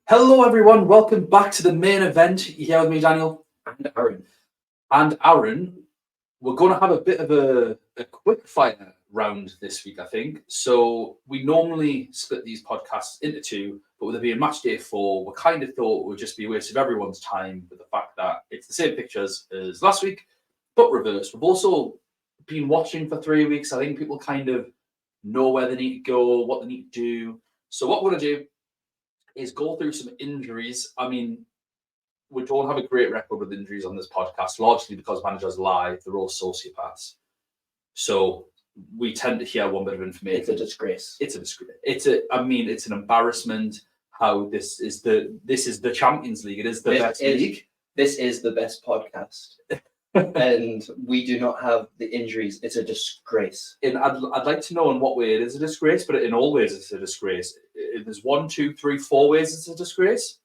Hello, everyone. Welcome back to the main event. You're here with me, Daniel. And Aaron. And Aaron, we're going to have a bit of a quick fire round this week, I think. So we normally split these podcasts into two, but with it being match day 4, we kind of thought it would just be a waste of everyone's time with the fact that it's the same pictures as last week, but reversed. We've also been watching for 3 weeks. I think people kind of know where they need to go, what they need to do. So what we're going to do is go through some injuries. I mean, we don't have a great record with injuries on this podcast, largely because managers lie. They're all sociopaths. So we tend to hear one bit of information. It's a disgrace. It's a disgrace. It's an embarrassment. How this is the Champions League. It is the best league. This is the best podcast. And we do not have the injuries. It's a disgrace. And I'd like to know in what way it is a disgrace, but in all ways it's a disgrace. There's 1, 2, 3, 4 ways it's a disgrace.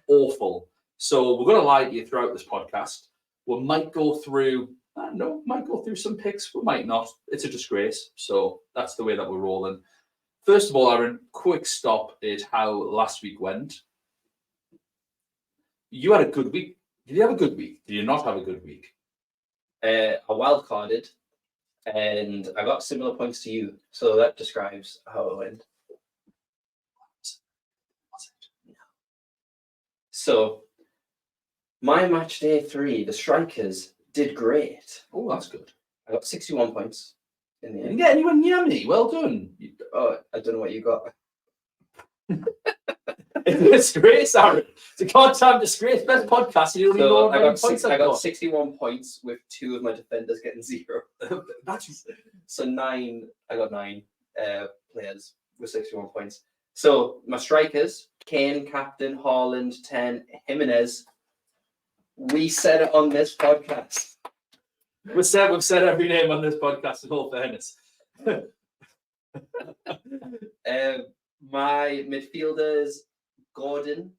Awful. So we're going to lie to you throughout this podcast. We might go through, some picks. We might not. It's a disgrace. So that's the way that we're rolling. First of all, Aaron, quick stop at how last week went. You had a good week. Did you have a good week? Did you not have a good week? I wild carded, and I got similar points to you. So that describes how it went. So my match day 3, the strikers did great. Oh, that's good. I got 61 points in the You end. didn't get anyone near me. Well done. Oh, I don't know what you got. It's a disgrace, Aaron. It's a goddamn disgrace. Best podcast. You don't even know how many points I got 61 points with 2 of my defenders getting 0. That's So I got 9 players with 61 points. So my strikers, Kane, captain, Haaland, 10, Jimenez. We said it on this podcast. we've said every name on this podcast in all fairness. My midfielders, Gordon,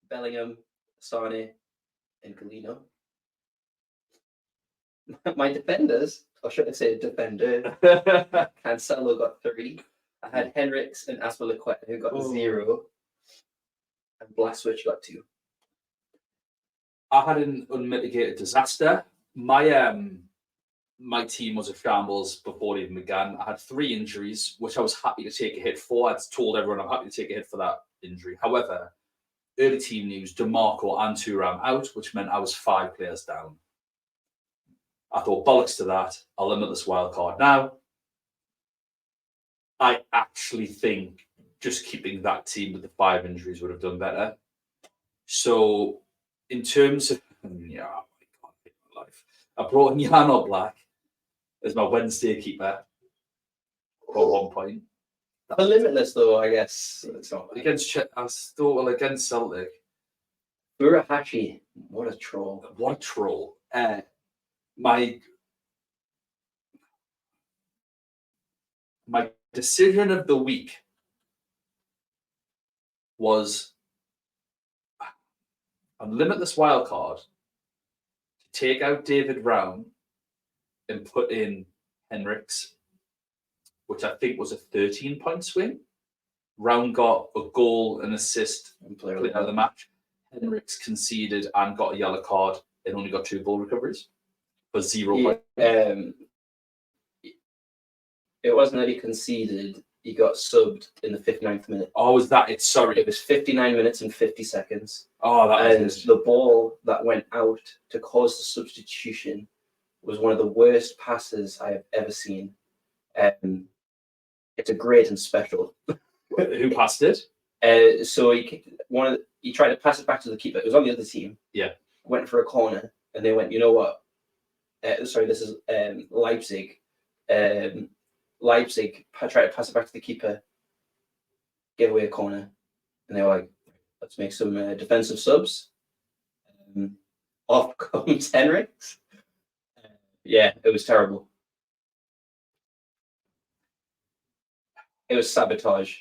Bellingham, Sane, and Galeno. My defenders, or should I say defender, Cancelo got 3. I had Henriks and Aspilicueta who got 0. And Blaswich got 2. I had an unmitigated disaster. My team was a shambles before it even began. I had 3 injuries, which I was happy to take a hit for. I'd told everyone I'm happy to take a hit for that injury. However, early team news, DeMarco and Thuram out, which meant I was 5 players down. I thought, bollocks to that. I'll limit this wild card. Now, I actually think just keeping that team with the 5 injuries would have done better. So, in terms of, oh my God, my life. I brought in Jan Oblak as my Wednesday keeper for 1 point. For limitless, though, I guess. It's not Against Celtic. Burahachi, what a troll. What a troll. My decision of the week was on limitless wildcard to take out David Brown and put in Henriks, which I think was a 13-point swing. Round got a goal, an assist, and player of the match. Henriks conceded and got a yellow card and only got 2 ball recoveries for 0 points. It wasn't that he conceded, he got subbed in the 59th minute. Oh, was that it? Sorry. It was 59 minutes and 50 seconds. Oh, that is the ball that went out to cause the substitution was one of the worst passes I have ever seen. It's a great and special. Who passed it? So he tried to pass it back to the keeper. It was on the other team. Yeah. Went for a corner, and they went, you know what? Sorry, this is Leipzig. Leipzig tried to pass it back to the keeper, gave away a corner, and they were like, let's make some defensive subs. Off comes Henriks. Yeah, it was terrible. It was sabotage.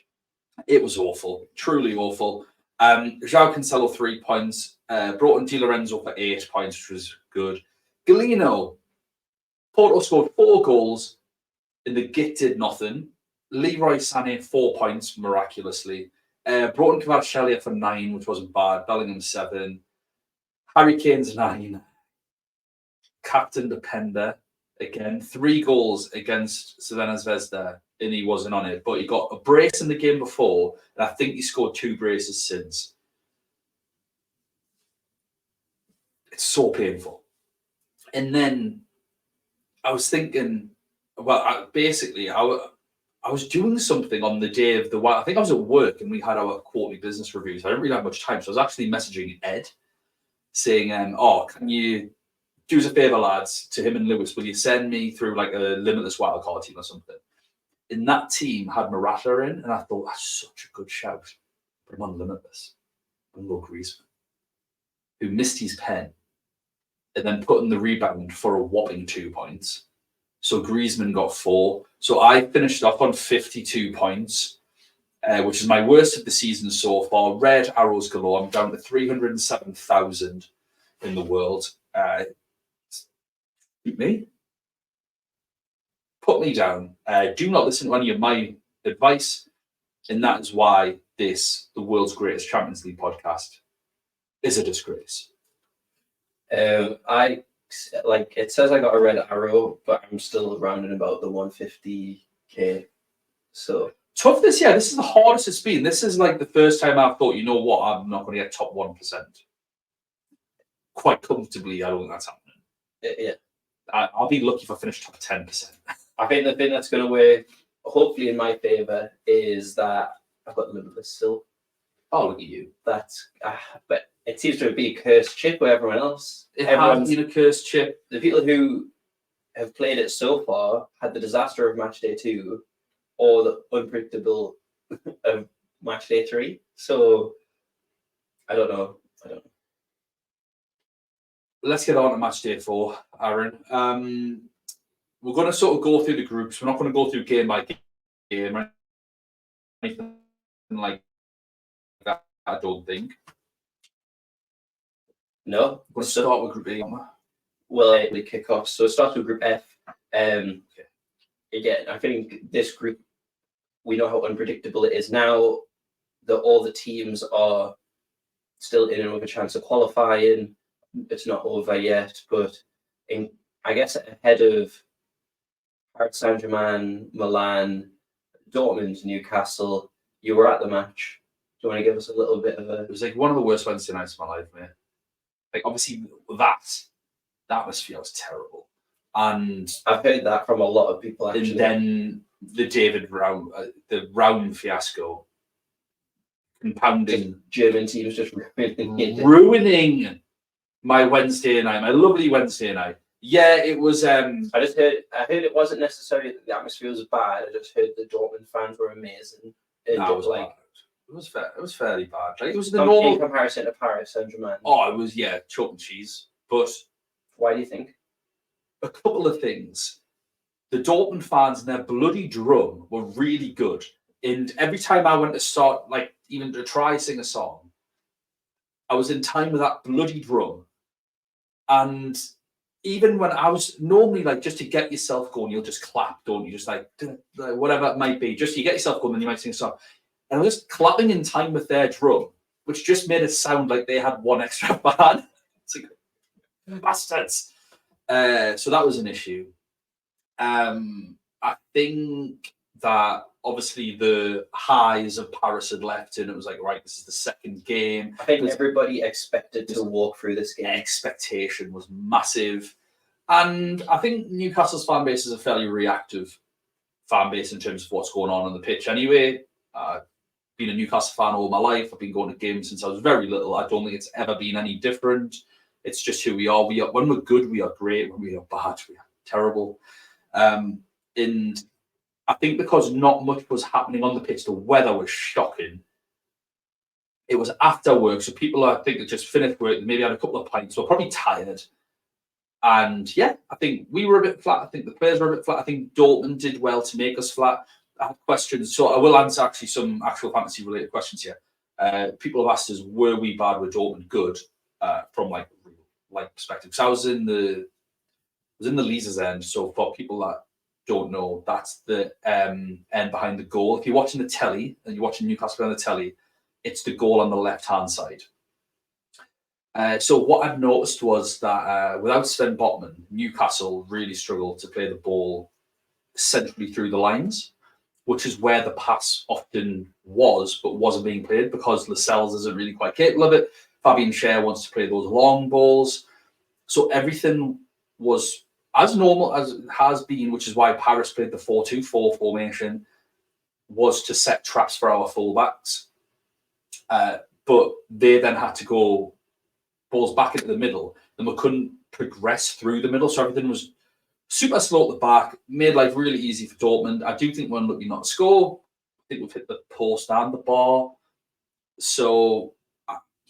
It was awful, truly awful. João Cancelo 3 points, brought in Di Lorenzo for 8 points, which was good. Galeno, Porto scored 4 goals, and the Git did nothing. Leroy Sané 4 points miraculously, Brought in Kvaratskhelia for 9, which wasn't bad. Bellingham 7. Harry Kane's 9. Captain Depender again. 3 goals against Crvena Zvezda, and he wasn't on it. But he got a brace in the game before, and I think he scored 2 braces since. It's so painful. And then I was thinking, well, I was doing something on the day of the. I think I was at work and we had our quarterly business reviews. I didn't really have much time, so I was actually messaging Ed, saying, "Oh, can you do us a favour, lads, to him and Lewis? Will you send me through like a limitless wildcard team or something?" And that team had Morata in, and I thought that's such a good shout. Put him on limitless. And look, Griezmann, who missed his pen, and then put in the rebound for a whopping 2 points. So Griezmann got 4. So I finished off on 52 points, which is my worst of the season so far. Red arrows galore. I'm down to 307,000 in the world. Me? Put me down. Do not listen to any of my advice. And that is why the world's greatest Champions League podcast is a disgrace. It says I got a red arrow, but I'm still rounding about the 150k. So tough this year. This is the hardest it's been. This is like the first time I've thought, you know what, I'm not going to get top 1%. Quite comfortably, I don't think that's happening. Yeah. I'll be lucky if I finish top 10%. I think the thing that's going to work, hopefully in my favour, is that I've got limitless still. Oh, look at you. But it seems to be a cursed chip with everyone else. Everyone's been a cursed chip. The people who have played it so far had the disaster of match day 2 or the unpredictable of match day 3. So I don't know. Let's get on to match day 4, Aaron. We're going to sort of go through the groups. We're not going to go through game by game or anything like that, I don't think. No. We're going to start with Group A. Well, we kick off. So it starts with Group F. Again, I think this group, we know how unpredictable it is now. That all the teams are still in and with a chance of qualifying. It's not over yet, but I guess ahead of Paris Saint-Germain, Milan, Dortmund, Newcastle, you were at the match. Do you want to give us a little bit of a... It was like one of the worst Wednesday nights of my life, mate. Like, obviously, that atmosphere was terrible. And I've heard that from a lot of people, actually. And then the Round fiasco, compounding... German teams just ruining my Wednesday night, my lovely Wednesday night. Yeah, it was... I heard it wasn't necessarily that the atmosphere was bad. I just heard the Dortmund fans were amazing. It was like... Bad. It was fairly bad. Like, it was the normal... In comparison to Paris Saint-Germain. Oh, it was, chalk and cheese. But... Why do you think? A couple of things. The Dortmund fans and their bloody drum were really good. And every time I went to start, like, even to try sing a song, I was in time with that bloody drum. And even when I was normally, like, just to get yourself going, you'll just clap, don't you? Just like, whatever it might be. Just you get yourself going and you might sing a song. And I was just clapping in time with their drum, which just made it sound like they had one extra band. It's like, bastards. So that was an issue. I think that obviously the highs of Paris had left and it was like, right, this is the second game. I think everybody expected to walk through this game. Expectation was massive. And I think Newcastle's fan base is a fairly reactive fan base in terms of what's going on the pitch anyway. Been a Newcastle fan all my life. I've been going to games since I was very little. I don't think it's ever been any different. It's just who we are. When we're good, we are great. When we are bad, we are terrible. And I think because not much was happening on the pitch, the weather was shocking. It was after work, so people, I think, had just finished work, maybe had a couple of pints, were probably tired. And yeah, I think we were a bit flat. I think the players were a bit flat. I think Dortmund did well to make us flat. I have questions, so I will answer actually some actual fantasy-related questions here. People have asked us, were we bad, were Dortmund good? From like perspective. So I was in the Leazer's end. So for people that don't know, that's the end behind the goal. If you're watching the telly and you're watching Newcastle on the telly, it's the goal on the left-hand side. So what I've noticed was that without Sven Botman, Newcastle really struggled to play the ball centrally through the lines, which is where the pass often was, but wasn't being played because Lascelles isn't really quite capable of it. Fabian Schär wants to play those long balls. So everything was as normal as it has been, which is why Paris played the 4-2-4 formation, was to set traps for our fullbacks. But they then had to go balls back into the middle, and we couldn't progress through the middle. So everything was super slow at the back, made life really easy for Dortmund. I do think we're unlucky not to score. I think we've hit the post and the bar. So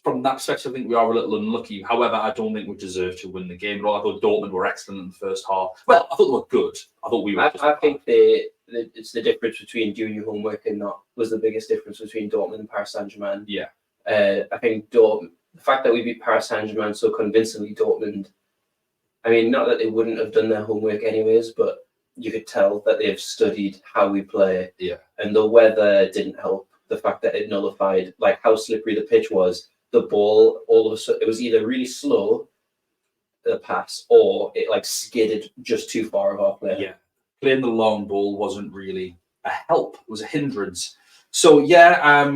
from that perspective, I think we are a little unlucky. However, I don't think we deserve to win the game at all. I thought Dortmund were excellent in the first half. Well, I thought they were good. I thought we were. I think it's the difference between doing your homework and not was the biggest difference between Dortmund and Paris Saint-Germain. Yeah. I think the fact that we beat Paris Saint-Germain so convincingly, Dortmund, I mean, not that they wouldn't have done their homework anyways, but you could tell that they've studied how we play. Yeah. And the weather didn't help. The fact that it nullified, like how slippery the pitch was, the ball, all of a sudden, it was either really slow, the pass, or it like skidded just too far of our player. Yeah. Playing the long ball wasn't really a help. It was a hindrance. So, yeah,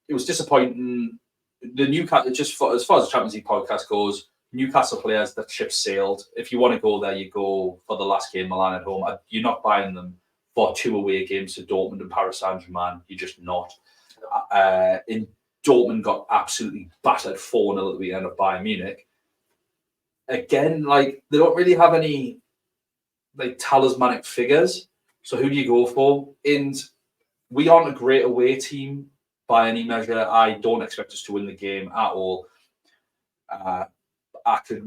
it was disappointing. The Newcastle, as far as the Champions League podcast goes, Newcastle players, that ship sailed. If you want to go there, you go for the last game, Milan at home. You're not buying them for 2 away games to Dortmund and Paris Saint-Germain. You're just not. Dortmund got absolutely battered 4-0 at the weekend of Bayern Munich. Again, like, they don't really have any like talismanic figures. So who do you go for? And we aren't a great away team by any measure. I don't expect us to win the game at all. I could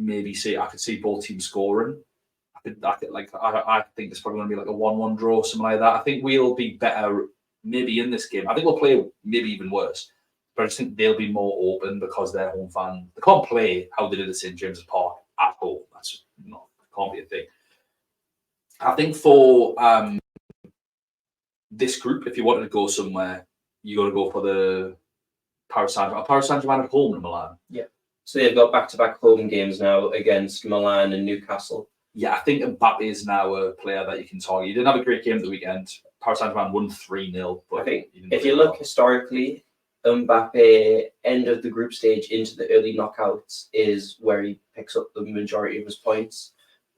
see both teams scoring. I think it's probably going to be like a 1-1 draw, something like that. I think we'll be better maybe in this game. I think we'll play maybe even worse. But I just think they'll be more open because they're home fan. They can't play how they did at St. James's Park at all. That's not, can't be a thing. I think for this group, if you wanted to go somewhere, you got to go for the Paris Saint-Germain. Paris Saint-Germain at home in Milan. Yeah. So they've got back-to-back home games now against Milan and Newcastle. Yeah, I think Mbappe is now a player that you can target. He didn't have a great game at the weekend. Paris Saint-Germain won 3-0. I think if you look historically, Mbappe, end of the group stage into the early knockouts, is where he picks up the majority of his points.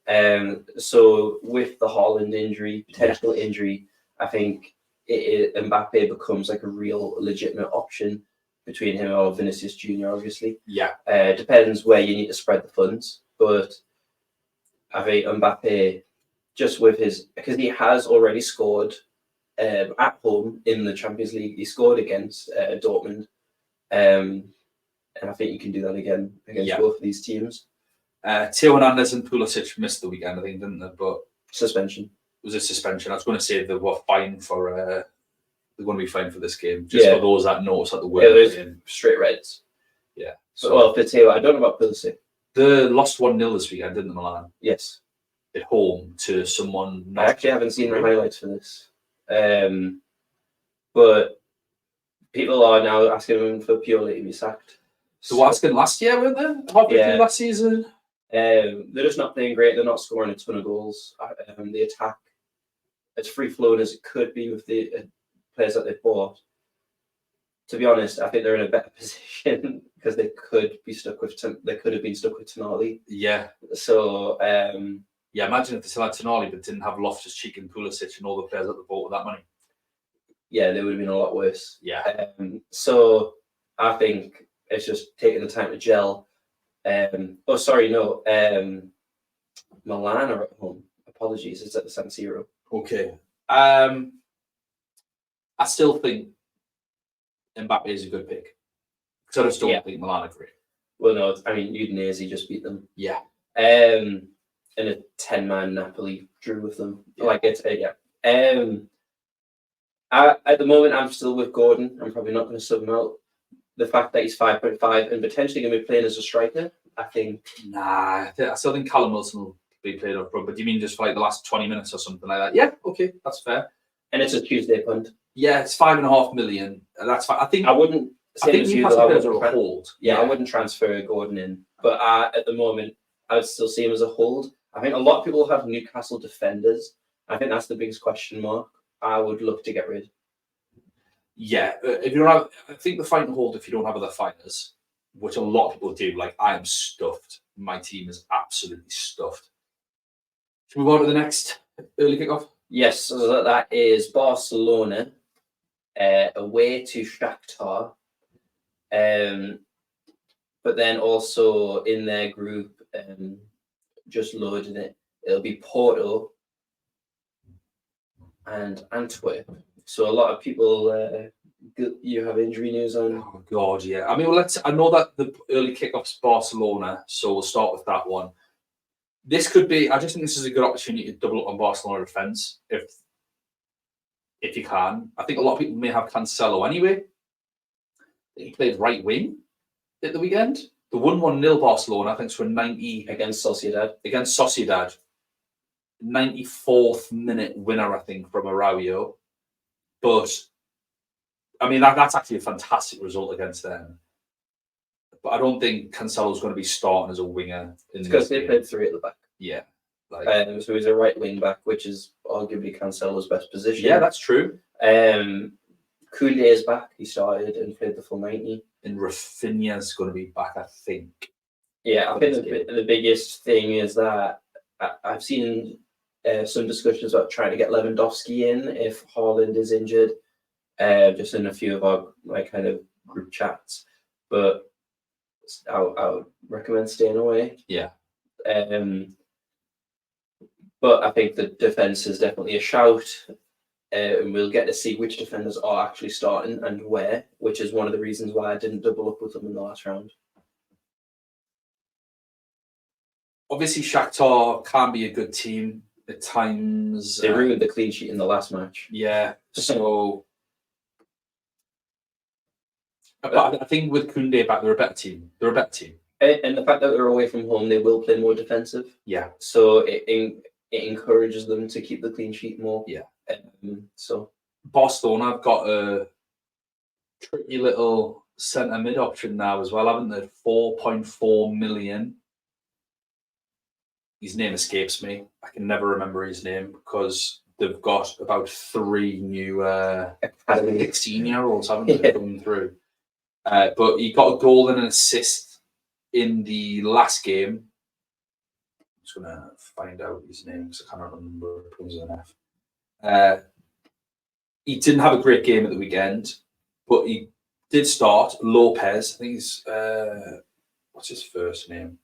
So with the Haaland potential injury, I think Mbappe becomes like a real legitimate option between him or Vinicius Junior, obviously. Yeah. Depends where you need to spread the funds, but I think Mbappe, just with because he has already scored at home in the Champions League. He scored against Dortmund, and I think you can do that again against both of these teams. Theo Hernandez and Pulisic missed the weekend, I think, didn't they? But suspension. It was a suspension. I was going to say they were fine for. They're going to be fine for this game, just for those that notice that the were. Yeah, straight reds. Yeah. So, well, for Theo, I don't know about Pulisic. They lost 1-0 this weekend, didn't they, Milan? Yes. At home to someone. I actually haven't seen the highlights for this. But people are now asking him for Pioli to be sacked. So what asking last year, weren't they? Halfway through last season. They're just not playing great. They're not scoring a ton of goals. The attack, as free flowing as it could be with the players that they've bought. To be honest, I think they're in a better position because they could be stuck with. They could have been stuck with Tonali. Yeah. So. Yeah, imagine if they still had Tonali but didn't have Loftus-Cheek and Pulisic and all the players that they bought with that money. Yeah, they would have been a lot worse. Yeah. So I think it's just taking the time to gel. Milan are at home. Apologies, it's at the San Siro. Okay. I still think Mbappe is a good pick. Because I just don't think Milan are great. Well, no, I mean, Udinese just beat them. Yeah. And a 10-man Napoli drew with them. Yeah. Like it's at the moment, I'm still with Gordon. I'm probably not going to sub him out. The fact that he's 5.5 and potentially going to be playing as a striker, I think. Nah, I still think Callum Wilson will be played up front. But do you mean just for like the last 20 minutes or something like that? Yeah, okay, that's fair. And it's a Tuesday punt. Yeah, it's 5.5 million. That's fine. I think I wouldn't I think Newcastle players are a hold. I wouldn't transfer Gordon in, but at the moment, I would still see him as a hold. I think a lot of people have Newcastle defenders. I think that's the biggest question mark. I would look to get rid. Yeah, if you don't have, I think the fight and hold if you don't have other fighters, which a lot of people do. Like I am stuffed. My team is absolutely stuffed. Should we move on to the next early kickoff? Yes, so that is Barcelona away to Shakhtar. But then also in their group, just loading it, it'll be Porto and Antwerp. So a lot of people, you have injury news on. Oh God, yeah. I mean, well, I know that the early kickoff's Barcelona, so we'll start with that one. This could be. I just think this is a good opportunity to double up on Barcelona defense if you can. I think a lot of people may have Cancelo anyway. He played right wing at the weekend. The 1-1-0 Barcelona, I think, for 90 against Sociedad. 94th minute winner, I think, from Araujo. But I mean, that's actually a fantastic result against them. But I don't think Cancelo's going to be starting as a winger. Because they played 3 at the back. Yeah. So he's a right wing back, which is arguably Cancelo's best position. Yeah, that's true. Koundé is back. He started and played the full 90. And Rafinha's going to be back, I think. Yeah, I think the biggest thing is that I've seen some discussions about trying to get Lewandowski in if Haaland is injured, just in a few of our kind of group chats. But I would recommend staying away. Yeah. But I think the defence is definitely a shout. And we'll get to see which defenders are actually starting and where, which is one of the reasons why I didn't double up with them in the last round. Obviously, Shakhtar can be a good team at times. They ruined the clean sheet in the last match. Yeah, so... But I think with Koundé back, they're a better team. And the fact that they're away from home, they will play more defensive. Yeah. So it encourages them to keep the clean sheet more. Yeah. So Barcelona have got a tricky little centre mid option now as well, haven't they? 4.4 million. His name escapes me. I can never remember his name because they've got about 3 new 16-year-olds, haven't they, coming through. But he got a goal and an assist in the last game. I'm just going to find out his name because I can't remember. It begins with an F. He didn't have a great game at the weekend, but he did start. Lopez, I think he's what's his first name?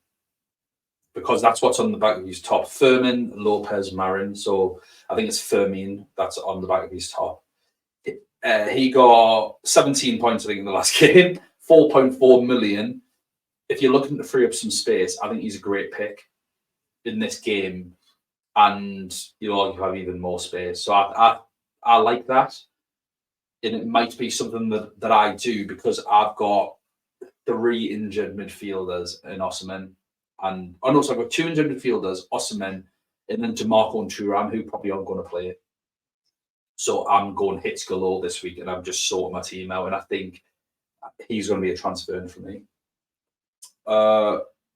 Because that's what's on the back of his top. Fermin Lopez Marin. So I think it's Fermin that's on the back of his top. He got 17 points, I think, in the last game. 4.4 million. If you're looking to free up some space, I think he's a great pick in this game. And you'll have even more space. So I like that. And it might be something that I do because I've got 3 injured midfielders in Osimhen. And so I've got 2 injured midfielders, Osimhen, and then DeMarco and Thuram, who probably aren't going to play. So I'm going hits galore this week, and I'm just sorting my team out. And I think he's going to be a transfer for me.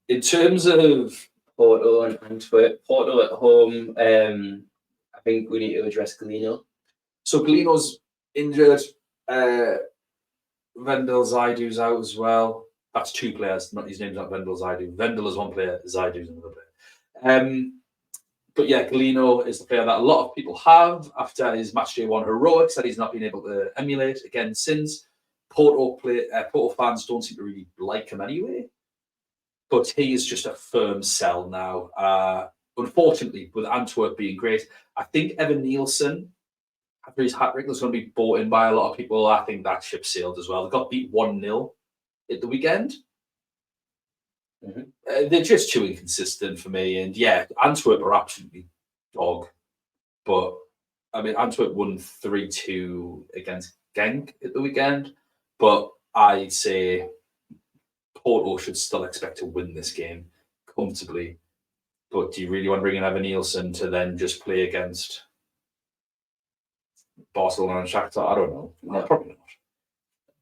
In terms of Porto and Antwerp, Porto at home, I think we need to address Galeno. So Galeno's injured. Vendel Zaidu's out as well. That's 2 players. Not his name's not Vendel Zaidu. Vendel is 1 player. Zaidu's another player. But yeah, Galeno is the player that a lot of people have after his matchday 1 heroics that he's not been able to emulate again since. Porto fans don't seem to really like him anyway. But he is just a firm sell now. Unfortunately, with Antwerp being great, I think Evan Nielsen, after his hat-trick, is going to be bought in by a lot of people. I think that ship sailed as well. They got beat 1-0 at the weekend. Mm-hmm. They're just too inconsistent for me. And yeah, Antwerp are absolutely dog. But, I mean, Antwerp won 3-2 against Genk at the weekend. But I'd say Porto should still expect to win this game comfortably. But do you really want to bring in Evan Nielsen to then just play against Barcelona and Shakhtar? I don't know. No. Probably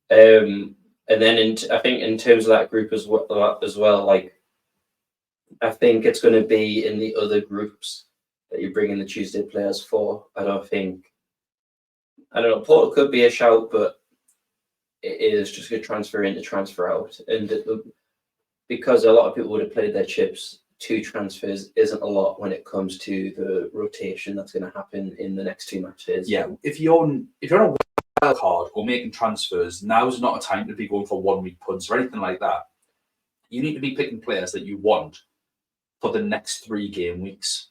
not. And then I think in terms of that group as well, like I think it's going to be in the other groups that you bring in the Tuesday players for. I don't know. Porto could be a shout, but it is just going to transfer in to transfer out, and because a lot of people would have played their chips, 2 transfers isn't a lot when it comes to the rotation that's going to happen in the next 2 matches. Yeah, if you're on a wild card or making transfers, now's not a time to be going for 1 week punts or anything like that. You need to be picking players that you want for the next 3 game weeks.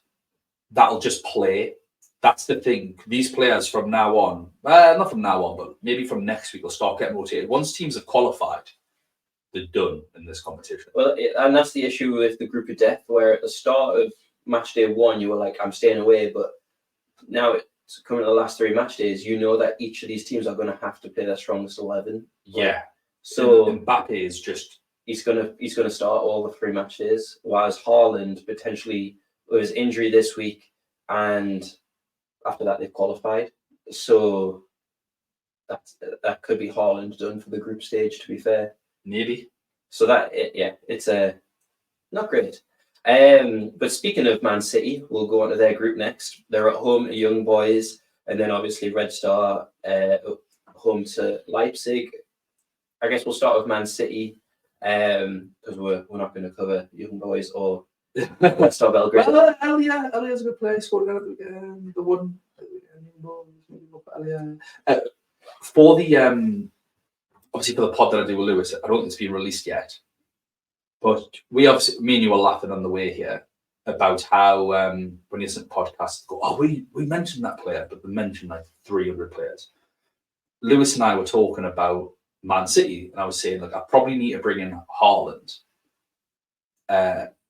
That'll just play. That's the thing. These players from now on, not from now on, but maybe from next week will start getting rotated. Once teams have qualified, they're done in this competition. Well, and that's the issue with the group of death, where at the start of match day 1, you were like, I'm staying away, but now it's coming to the last 3 match days, you know that each of these teams are going to have to play their strongest 11. Yeah. So Mbappe is just... He's gonna start all the 3 match days, whereas Haaland potentially with his injury this week, and after that they've qualified. So that could be Haaland done for the group stage, to be fair. Maybe. So it's not great. But speaking of Man City, we'll go on to their group next. They're at home to Young Boys, and then obviously Red Star home to Leipzig. I guess we'll start with Man City, because we're not going to cover Young Boys or Red Star Belgrade. Well, Elia's a good player. Scored again. The one. For the obviously for the pod that I do with Lewis, I don't think it's been released yet. But me and you were laughing on the way here about how when you listen to podcasts, go, oh, we mentioned that player, but they mentioned like 300 players. Lewis and I were talking about Man City, and I was saying, look, I probably need to bring in Haaland.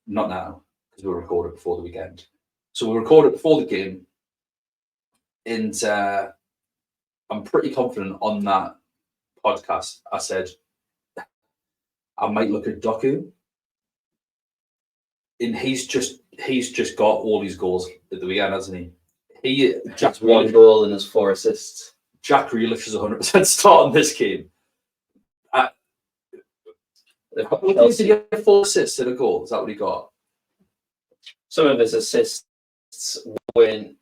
Not now, because we recorded before the weekend. So we recorded before the game, and I'm pretty confident on that podcast. I said I might look at Doku, and he's just got all these goals at the weekend, hasn't he? Just 1 goal and his 4 assists. Jack Grealish is 100% starting this game. Did he have 4 assists and a goal? Is that what he got? Some of his assists when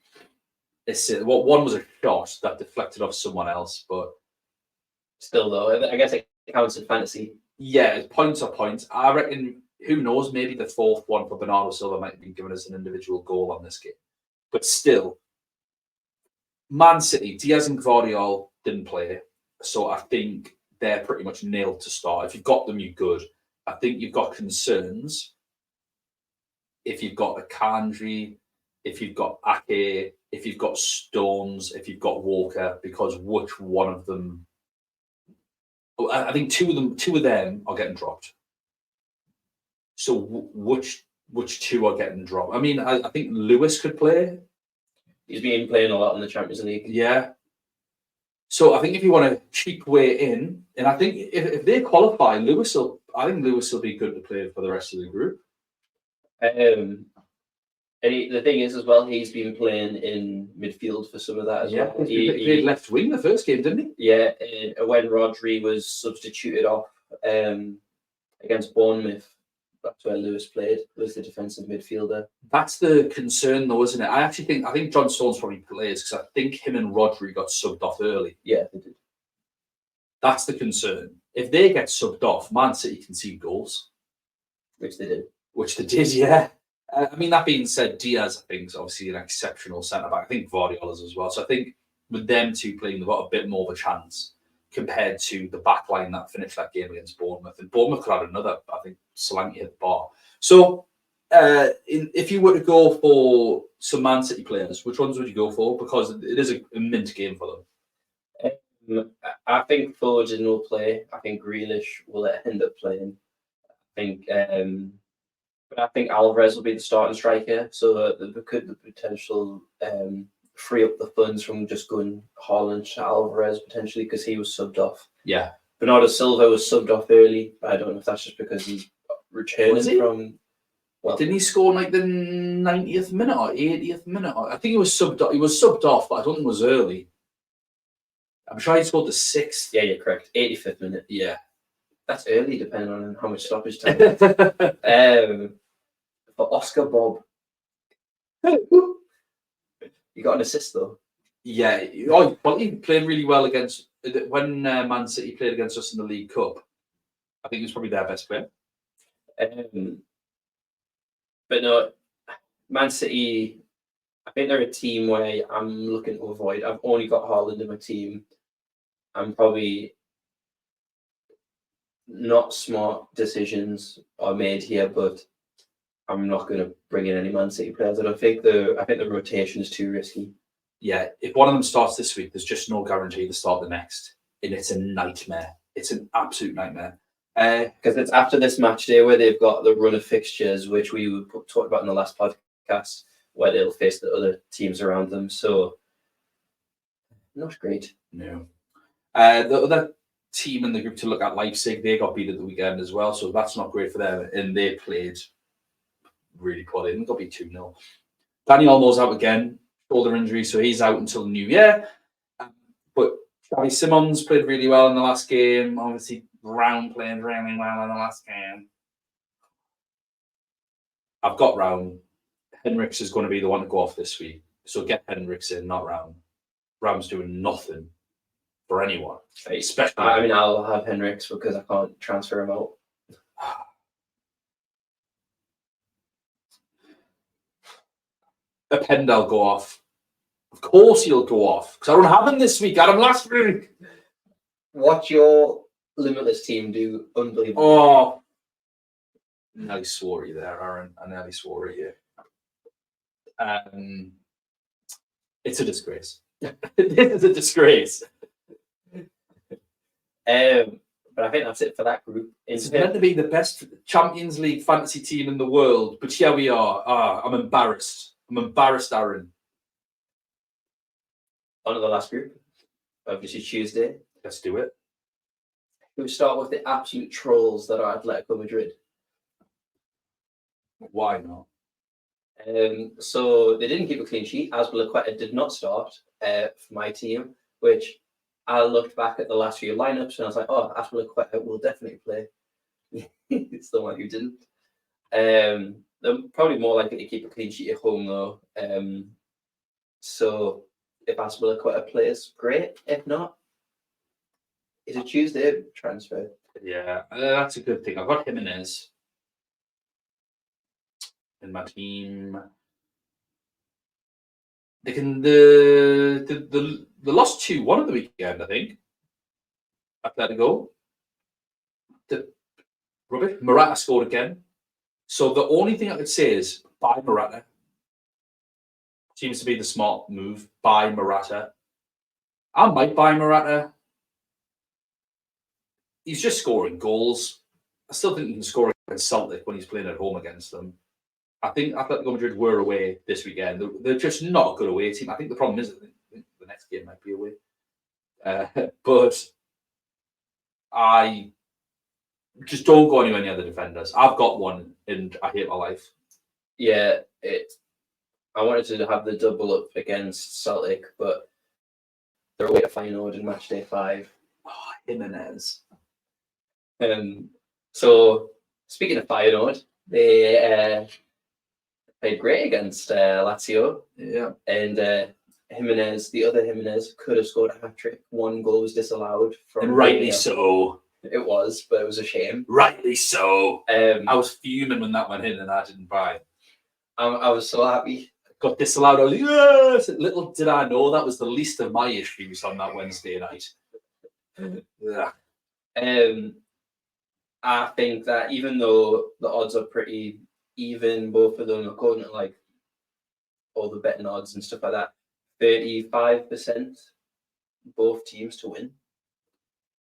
one was a shot that deflected off someone else, but still though, I guess it counts in fantasy. Yeah, points are points. I reckon, who knows, maybe the 4th one for Bernardo Silva might have been given as an individual goal on this game. But still, Man City, Diaz and Gvardiol didn't play, so I think they're pretty much nailed to start. If you've got them, you're good. I think you've got concerns if you've got Akanji, if you've got Ake, if you've got Stones, if you've got Walker, because which one of them... I think two of them are getting dropped. So which 2 are getting dropped? I mean, I think Lewis could play. He's been playing a lot in the Champions League. Yeah. So I think if you want a cheap way in, and I think if they qualify, I think Lewis will be good to play for the rest of the group. And the thing is as well, he's been playing in midfield for some of that as well. He played left wing the first game, didn't he? Yeah, when Rodri was substituted off against Bournemouth, that's where Lewis played, was the defensive midfielder. That's the concern though, isn't it? I think John Stones probably plays because I think him and Rodri got subbed off early. Yeah, they did. That's the concern. If they get subbed off, Man City concede goals. Which they did, yeah. I mean, that being said, Diaz, I think, is obviously an exceptional centre-back. I think Gvardiol is as well. So I think with them 2 playing, they've got a bit more of a chance compared to the back line that finished that game against Bournemouth. And Bournemouth could have another, I think, Solanke hit the bar. So if you were to go for some Man City players, which ones would you go for? Because it is a mint game for them. I think Foden will play. I think Grealish will end up playing. But I think Alvarez will be the starting striker, so that there could the potential free up the funds from just going Haaland to Alvarez potentially, because he was subbed off. Yeah. Bernardo Silva was subbed off early. I don't know if that's just because he's returning from... Well, didn't he score in like the 90th minute or 80th minute? I think he was subbed off. He was subbed off, but I don't think it was early. I'm sure he scored the 6th. Yeah, you're correct. 85th minute. Yeah. That's early, depending on how much stoppage time. For Oscar Bob, you got an assist though. Yeah, well, he played really well against when Man City played against us in the League Cup. I think he was probably their best player. But no, Man City, I think they're a team where I'm looking to avoid. I've only got Haaland in my team. I'm probably not smart decisions are made here, but I'm not going to bring in any Man City players. I think the rotation is too risky. Yeah, if one of them starts this week, there's just no guarantee to start the next, and it's a nightmare. It's an absolute nightmare. Because it's after this match day where they've got the run of fixtures, which we talked about in the last podcast, where they'll face the other teams around them. So, not great. No. The other team in the group to look at, Leipzig, they got beat at the weekend as well, so that's not great for them. And they played really poorly. They got beat 2-0. Dani Olmo's out again, shoulder injury, so he's out until the new year. But Xavi Simons played really well in the last game. Obviously, Brown playing really well in the last game. I've got Brown. Henriks is going to be the one to go off this week. So get Henriks in, not Brown. Brown's doing nothing for anyone. Especially, I mean, I'll have Henriks because I can't transfer him out. Append'll go off. Of course he'll go off because I don't have him this week. I had him last week. Watch your limitless team do unbelievable. Oh, nearly swore at you there, Aaron. I nearly swore at you. It's a disgrace. This is a disgrace. But I think that's it for that group. It's meant to be the best Champions League fantasy team in the world, but here we are. I'm embarrassed. I'm embarrassed, Aaron. On to the last group. Obviously Tuesday. Let's do it. We start with the absolute trolls that are Atletico Madrid. Why not? So they didn't keep a clean sheet. Azpilicueta did not start for my team, which I looked back at the last few lineups and I was like, oh, Azpilicueta will definitely play. It's the one who didn't. They're probably more likely to keep a clean sheet at home though. So if Azpilicueta plays, great. If not, it's a Tuesday transfer. Yeah, that's a good thing. I've got Jimenez in my team. They can the lost 2-1 at the weekend, I think. Atletico. The rubbish. Morata scored again. So the only thing I could say is buy Morata. Seems to be the smart move. Buy Morata. I might buy Morata. He's just scoring goals. I still think he can score against Celtic when he's playing at home against them. I think Atletico Madrid were away this weekend. They're just not a good away team. I think the problem is that the next game might be away. But I just don't go anywhere near the defenders. I've got one and I hate my life. Yeah, I wanted to have the double up against Celtic, but they're away to Feyenoord in match day 5. Oh, Jimenez. So speaking of Feyenoord, they played great against Lazio. Yeah. And Jimenez, the other Jimenez, could have scored a hat-trick. 1 goal was disallowed. And rightly so. It was, but it was a shame. Rightly so. I was fuming when that went in and I didn't buy. I was so happy. Got disallowed. I was like, yes! Little did I know that was the least of my issues on that Wednesday night. Yeah. I think that even though the odds are pretty even, both of them, according to like all the betting odds and stuff like that, 35% both teams to win.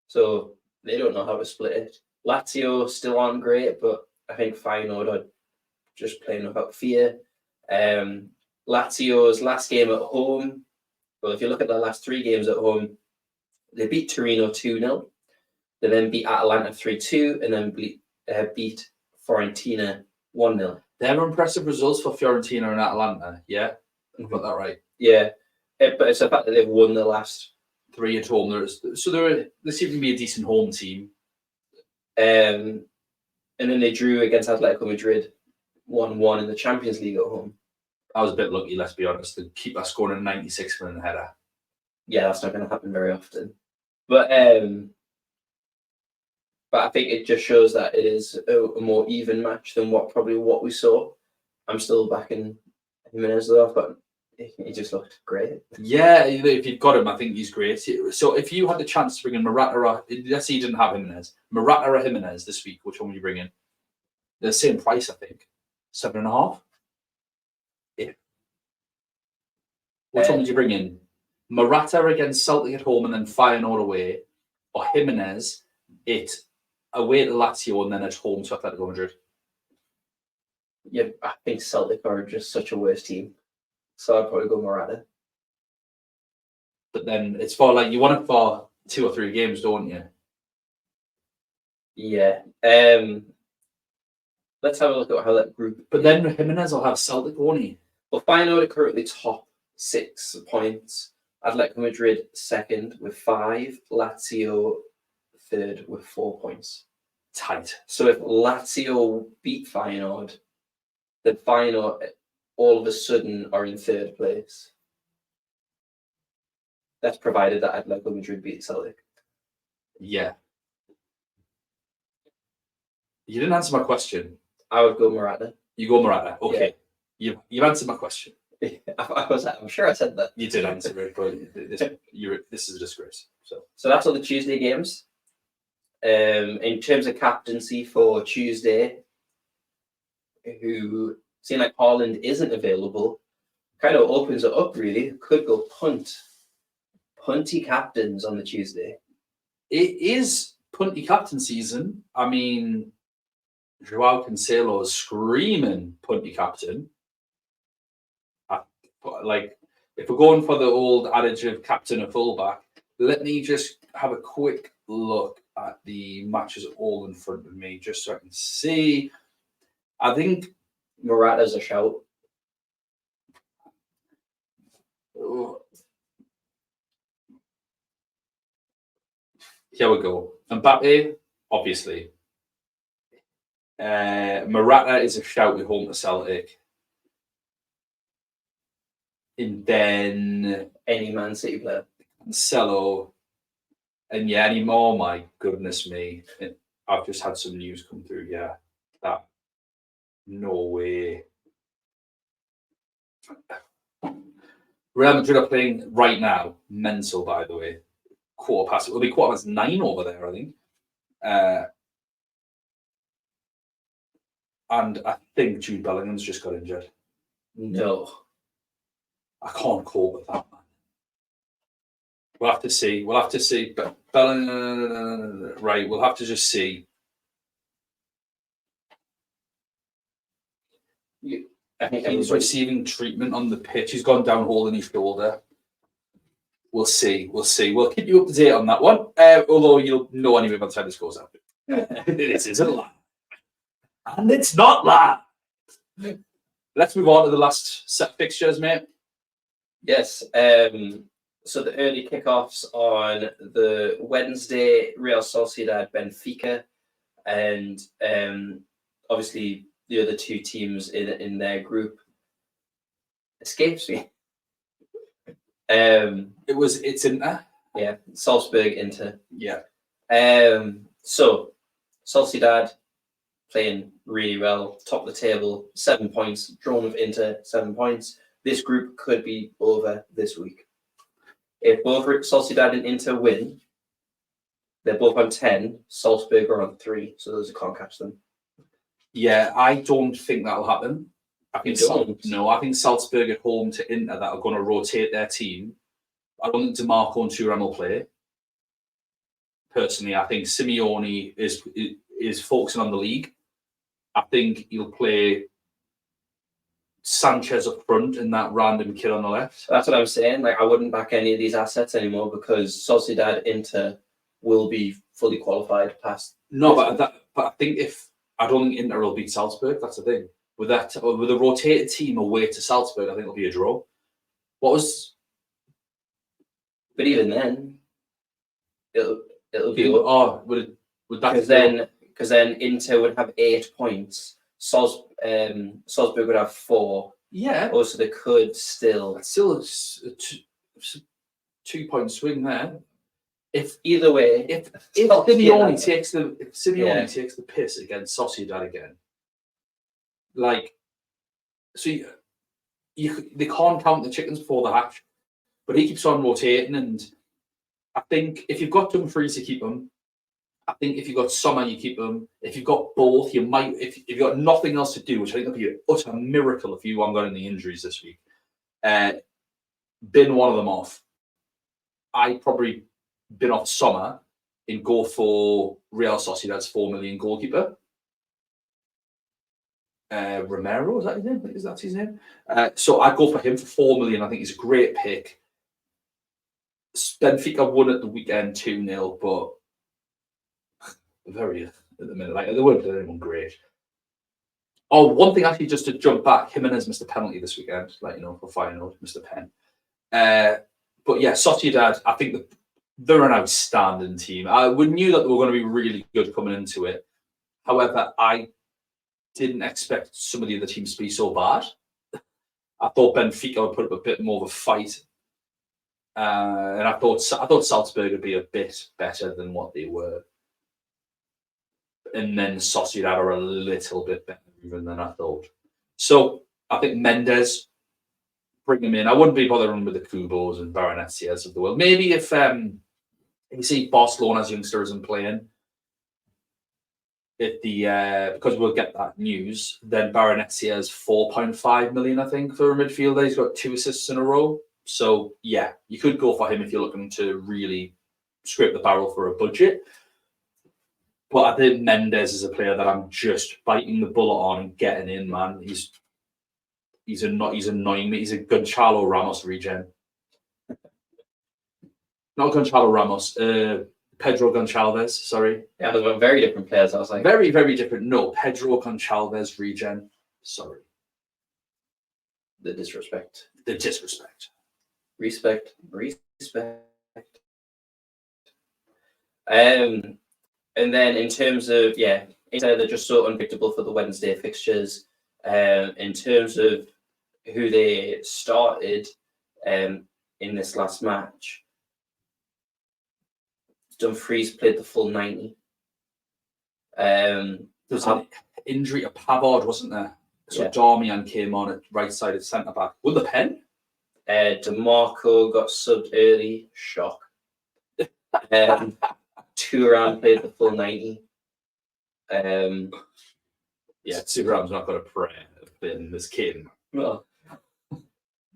So they don't know how to split it. Lazio still aren't great, but I think Feyenoord are just playing without fear. Lazio's last game at home, well, if you look at the last 3 games at home, they beat Torino 2-0. They then beat Atalanta 3-2 and then beat Fiorentina 1-0. They're impressive results for Fiorentina and Atalanta, yeah? I've got that right. Yeah, but it's the fact that they've won the last 3 at home. So they seem to be a decent home team. And then they drew against Atletico Madrid 1-1 in the Champions League at home. I was a bit lucky, let's be honest, to keep that scoring a 96 minute header. Yeah, that's not going to happen very often. But I think it just shows that it is a more even match than what we saw. I'm still backing Jimenez though, but he just looked great. Yeah, if you've got him, I think he's great. So if you had the chance to bring in Morata, let's say you didn't have Jimenez, Morata or Jimenez this week, which one would you bring in? They're the same price, I think. 7.5. Yeah. Which one would you bring in? Morata against Celtic at home and then Feyenoord away, or Jimenez away to Lazio and then at home to Atletico Madrid? Yeah, I think Celtic are just such a worse team, so I'd probably go Morata. But then it's for you want it for 2 or 3 games, don't you? Yeah. Let's have a look at how that group. But then Jimenez will have Celtic, won't he? Well, Feyenoord are currently top 6 points. Atletico Madrid second with 5. Lazio third with 4 points. Tight. So if Lazio beat Feyenoord, then Feyenoord all of a sudden are in 3rd place. That's provided that Atletico Madrid beat Celtic. Yeah. You didn't answer my question. I would go Morata. You go Morata. Okay. Yeah. You've answered my question. I'm sure I said that. You did answer it, but this is a disgrace. So that's all the Tuesday games. In terms of captaincy for Tuesday, who seem like Haaland isn't available, kind of opens it up really. Could go punty captains on the Tuesday. It is punty captain season. I mean, Joao Cancelo is screaming punty captain. If we're going for the old adage of captain or fullback, let me just have a quick look at the matches all in front of me, just so I can see. I think Morata's a shout. Here we go. Mbappe, obviously. Morata is a shout with home to Celtic. And then any Man City player. Cancelo. And yeah, any more? My goodness me. I've just had some news come through. Yeah. That. No way. Real Madrid are playing right now. Mental, by the way. It'll be 9:15 over there, I think. And I think Jude Bellingham's just got injured. No. I can't cope with that, man. We'll have to see. But Bellingham, right, we'll have to just see. I think he's receiving treatment on the pitch. He's gone down holding his shoulder. We'll see. We'll keep you up to date on that one. Although you'll know anyway by the time this goes out. This isn't live. And it's not live. Let's move on to the last set of fixtures, mate. Yes. So the early kickoffs on the Wednesday, Real Sociedad, Benfica, and obviously the other 2 teams in their group escapes me. It's Inter. Yeah, Salzburg, Inter. Yeah. So Sociedad playing really well, top of the table, 7 points, drawn with Inter, 7 points. This group could be over this week. If both Sociedad and Inter win, they're both on 10. Salzburg are on 3, so those can't catch them. Yeah, I don't think that'll happen. I think Salzburg at home to Inter that are going to rotate their team. I don't think DeMarco and Thuram will play. Personally, I think Simeone is focusing on the league. I think he'll play Sanchez up front and that random kid on the left. That's what I'm saying. I wouldn't back any of these assets anymore because Sociedad, Inter will be fully qualified past. No, but I think I don't think Inter will beat Salzburg. That's the thing. With a rotated team away to Salzburg, I think it'll be a draw. But even then, it'll be. would that? Because then because then Inter would have 8 points. Salzburg would have 4. Yeah. Also, they could still. It's still a 2-point swing there. If either way, if Simeone takes the piss against Sociedad again, like, so they can't count the chickens before the hatch, but he keeps on rotating, and I think if you've got Dumfries, you keep him. I think if you've got Sommer, you keep them. If you've got both, you might. If you've got nothing else to do, which I think would be an utter miracle if you haven't got any injuries this week, bin one of them off. I'd probably bin off Sommer and go for Real Sociedad's 4 million goalkeeper. Romero, is that his name? Is that his name? So I'd go for him for 4 million. I think he's a great pick. Benfica won at the weekend 2-0, but very at the minute. Like, they weren't doing anyone great. Oh, one thing actually, just to jump back, Jimenez missed a penalty this weekend, like, you know, for final, missed a pen. But yeah, Sociedad, I think they're an outstanding team. We knew that they were going to be really good coming into it. However, I didn't expect some of the other teams to be so bad. I thought Benfica would put up a bit more of a fight. And I thought Salzburg would be a bit better than what they were. And then Sociedad are a little bit better even than I thought. So I think Mendes, bring him in. I wouldn't be bothering with the Kubos and Baronetias of the world. Maybe if you see Barcelona's youngster isn't playing, because we'll get that news, then Baronetias 4.5 million, I think, for a midfielder. He's got 2 assists in a row. So yeah, you could go for him if you're looking to really scrape the barrel for a budget. But I think Mendes is a player that I'm just biting the bullet on and getting in, man. He's annoying me. He's a Gonçalo Ramos regen. Not Gonçalo Ramos. Pedro Gonçalves. Sorry. Yeah, they were very different players. I was like, very, very different. No, Pedro Gonçalves regen. Sorry. The disrespect. The disrespect. Respect. And then in terms of, they're just so unpredictable for the Wednesday fixtures. In terms of who they started in this last match, Dumfries played the full 90. There's an injury to Pavard, wasn't there? So Darmian came on at right side of centre back with the pen. DeMarco got subbed early. Shock. Thuram played the full 90. Thuram's not got a prayer in this game. Well,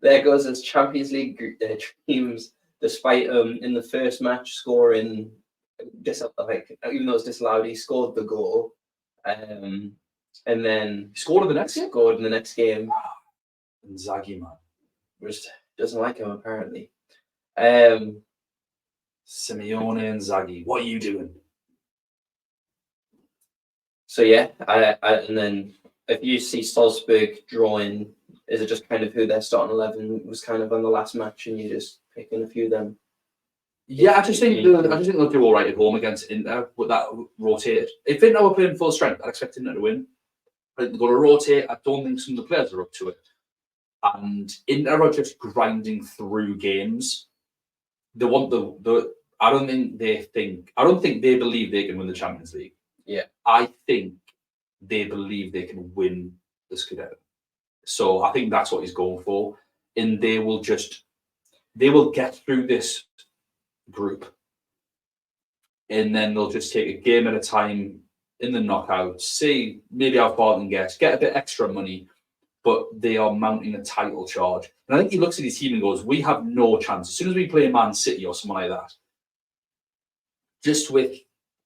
there goes his Champions League dreams, despite in the first match scoring, even though it's disallowed, he scored the goal. And then he scored in the next game? Scored in the next game. Inzaghi, man. Just doesn't like him, apparently. Simeone and Inzaghi, what are you doing? So yeah, and then if you see Salzburg drawing, is it just kind of who their starting 11 was kind of on the last match, and you just picking a few of them? Yeah, I just think they'll do all right at home against Inter with that rotated. If Inter were playing full strength, I'd expect Inter to win. I think they're going to rotate. I don't think some of the players are up to it. And Inter are just grinding through games. They want I don't think they believe they can win the Champions League. Yeah. I think they believe they can win the Scudetto. So I think that's what he's going for. And they will get through this group. And then they'll just take a game at a time in the knockout, see maybe how far they can get a bit extra money, but they are mounting a title charge. And I think he looks at his team and goes, we have no chance. As soon as we play Man City or someone like that, just with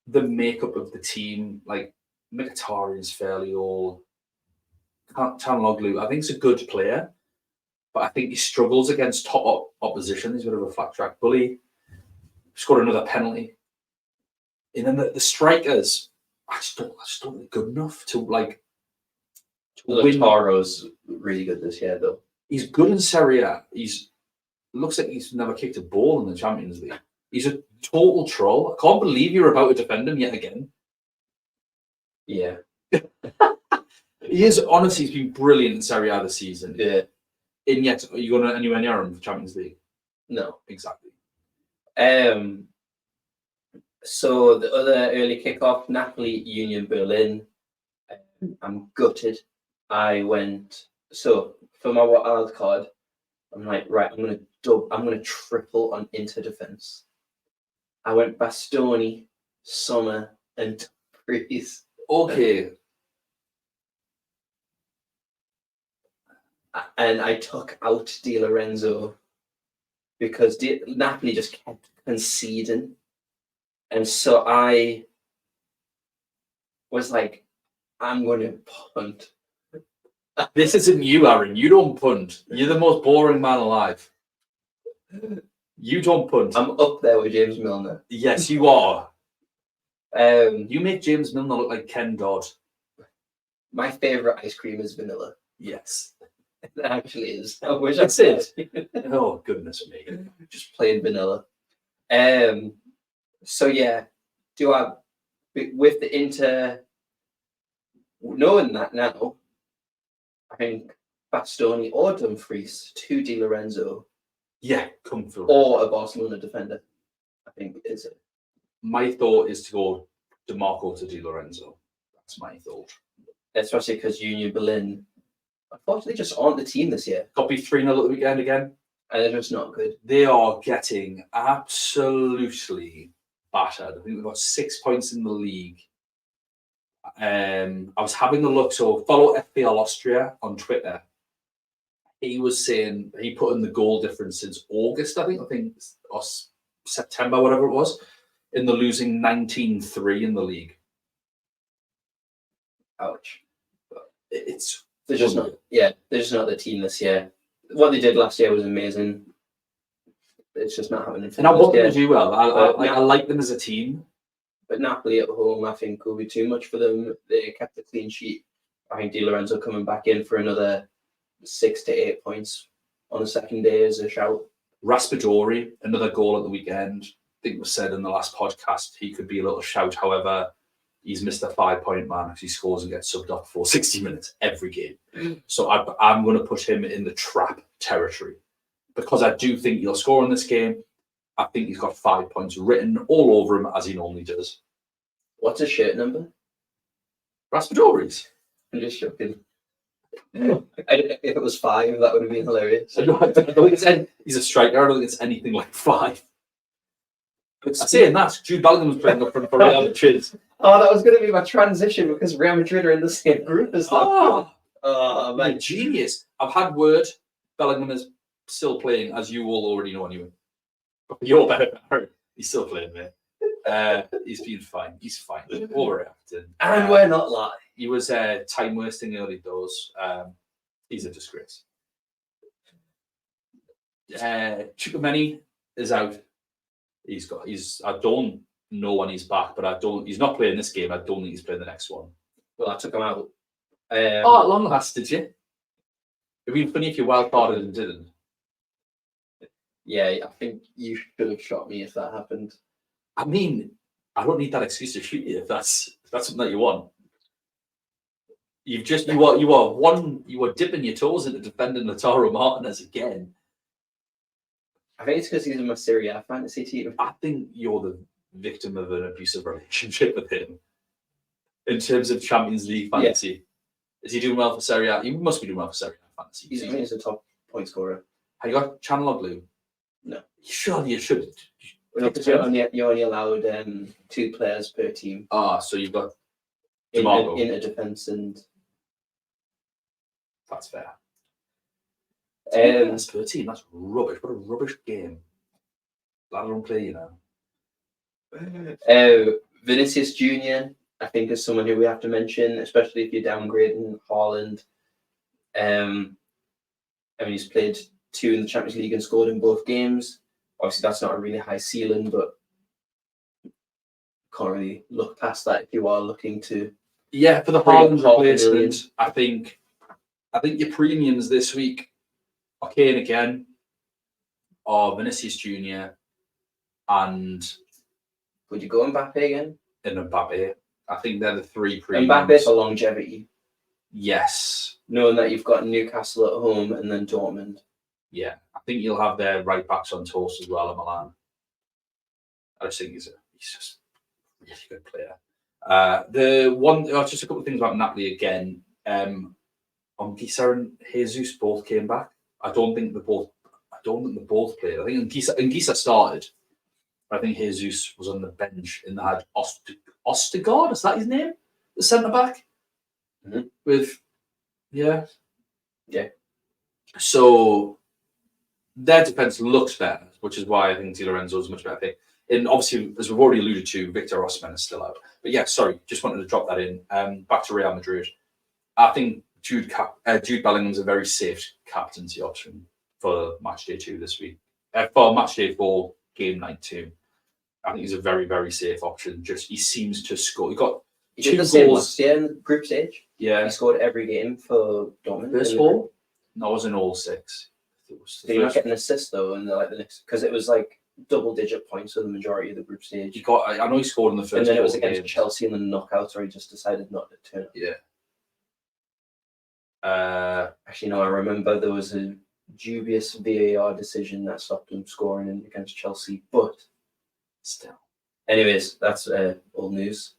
the makeup of the team, like Mkhitaryan's fairly old, Çalhanoğlu, I think he's a good player, but I think he struggles against top opposition. He's a bit of a flat track bully. Scored another penalty. And then the strikers, I just don't think they're good enough to win. Lautaro's really good this year, though. He's good in Serie A. Looks like he's never kicked a ball in the Champions League. He's a total troll. I can't believe you're about to defend him yet again. Yeah. He is, honestly, he's been brilliant in Serie A this season. Yeah. And yet, are you going to anywhere near him for Champions League? No. Exactly. So the other early kickoff, Napoli Union Berlin. I'm gutted. I went for my wild card. I'm like, right, I'm gonna triple on Inter defense. I went Bastoni, Sommer, and Dumfries. Okay. And I took out Di Lorenzo because Napoli just kept conceding. And so I was like, I'm going to punt. This isn't you, Aaron. You don't punt. You're the most boring man alive. You don't punt. I'm up there with James Milner. Yes, you are. You You make James Milner look like Ken Dodd. My favorite ice cream is vanilla. Yes. It actually is. I wish That's it. Oh, goodness me. Just plain vanilla. So yeah, with the Inter knowing that now, I think Bastoni or Dumfries to Di Lorenzo Yeah, come through. or a Barcelona defender, I think is it. My thought is to go DeMarco to Di Lorenzo. That's my thought. Especially because Union Berlin, unfortunately, just aren't the team this year. Copy 3-0 at the weekend again. And they're just not good. They are getting absolutely battered. I think we've got 6 points in the league. I was having a look. So follow FPL Austria on Twitter. He was saying he put in the goal difference since August, I think, or September, whatever it was, in the losing 19-3 in the league. Ouch. They're just not the team this year. What they did last year was amazing. It's just not happening. And I want them to do well. I like them as a team. But Napoli at home, I think, will be too much for them. They kept a clean sheet. I think Di Lorenzo coming back in for another 6 to 8 points on the second day is a shout. Raspadori, another goal at the weekend. I think it was said in the last podcast he could be a little shout. However, he's missed a 5-point man because he scores and gets subbed up for 60 minutes every game. So I'm going to put him in the trap territory because I do think he'll score in this game. I think he's got 5 points written all over him as he normally does. What's his shirt number? Raspadori's. I'm just joking. If it was 5, that would have been hilarious. I don't think he's a striker. I don't think it's anything like 5. But saying that, Jude Bellingham was playing up front for Real Madrid. Oh, that was going to be my transition because Real Madrid are in the same group as that. Oh, man, genius. I've had word Bellingham is still playing, as you all already know anyway. But you're better. He's still playing, mate. He's been fine. He's fine. Overreacting. And we're not lying. He was time wasting early doors. He's a disgrace. Chouameni is out. I don't know when he's back, but he's not playing this game. I don't think he's playing the next one. Well, I took him out. At long last, did you? It'd be funny if you wildcarded and didn't. Yeah, I think you should have shot me if that happened. I mean, I don't need that excuse to shoot you if that's something that you want. You are dipping your toes into defending Lautaro Martinez again. I think it's because he's in my Serie A fantasy team. I think you're the victim of an abusive relationship with him in terms of Champions League fantasy. Yeah. Is he doing well for Serie A? He must be doing well for Serie A fantasy. He's a top point scorer. Have you got Chanaloglu? No. Surely you should. You're only allowed 2 players per team. So you've got in a defence and... That's fair. 2 players per team, that's rubbish. What a rubbish game. Glad I don't play, you know. Vinicius Jr., I think, is someone who we have to mention, especially if you're downgrading Haaland. He's played 2 in the Champions League and scored in both games. Obviously, that's not a really high ceiling, but can't really look past that if you are looking to... Yeah, for the Haaland replacement, I think your premiums this week are Kane again, or Vinicius Jr. and... Would you go Mbappe again? And Mbappe. I think they're the three Mbappe premiums. for longevity, Yes. knowing that you've got Newcastle at home and then Dortmund. Yeah. I think you'll have their right backs on toast as well at Milan. I just think he's just a really good player. Just a couple of things about Napoli again. Anguissa and Jesus both came back. I don't think they both played. I think Anguissa started. I think Jesus was on the bench and they had Ostergaard, is that his name? The centre back? Mm-hmm. Yeah. So their defence looks better, which is why I think Di Lorenzo is a much better pick. And obviously, as we've already alluded to, Victor Osimhen is still out. But yeah, sorry, just wanted to drop that in. Back to Real Madrid. I think Jude Bellingham's a very safe captaincy option for match day 2 this week. For match day 4, game night 2. I think he's a very, very safe option. He seems to score. He did the same last year in the group stage. Yeah. He scored every game for Dortmund. First 4? No, it was in all 6. Did he not get an assist though in the next? Because it was like double-digit points for the majority of the group stage. I know he scored in the first. And then it was against Chelsea in the knockouts where he just decided not to turn up. Yeah. Actually, no, I remember there was a dubious VAR decision that stopped him scoring against Chelsea, but still. Anyways, that's old news.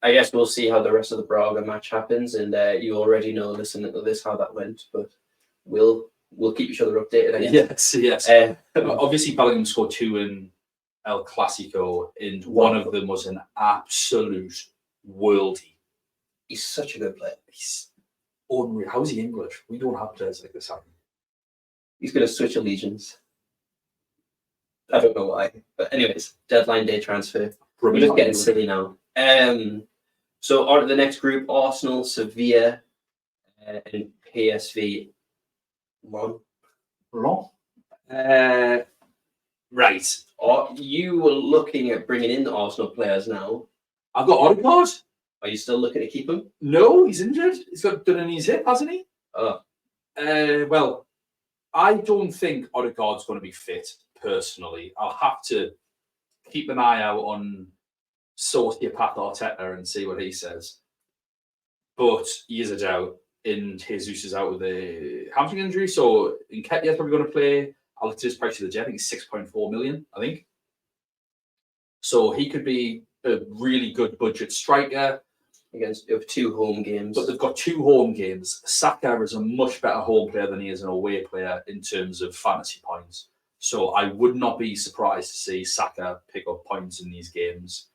I guess we'll see how the rest of the Braga match happens, and you already know, listening to this, how that went, but we'll keep each other updated, I guess. Yes. Obviously, Bellingham scored 2 in El Clasico, and one of them was an absolute worldie. He's such a good player. He's unreal. How is he English? We don't have players like this. He's going to switch allegiance. I don't know why. But anyways, deadline day transfer. We're just getting silly now. So on to the next group, Arsenal, Sevilla, and PSV. Wrong. Right. You were looking at bringing in the Arsenal players now. I've got Odegaard. Are you still looking to keep him? No, he's injured. He's got done in his hip, hasn't he? Well, I don't think Odegaard's going to be fit, personally. I'll have to keep an eye out on Sociopath Arteta and see what he says. But he is a doubt, and Jesus is out with a hamstring injury, so Nketiah's probably going to play. I'll look at his price of the jet. I think it's 6.4 million, I think. So he could be a really good budget striker. Against 2 home games. But they've got 2 home games. Saka is a much better home player than he is an away player in terms of fantasy points. So I would not be surprised to see Saka pick up points in these games.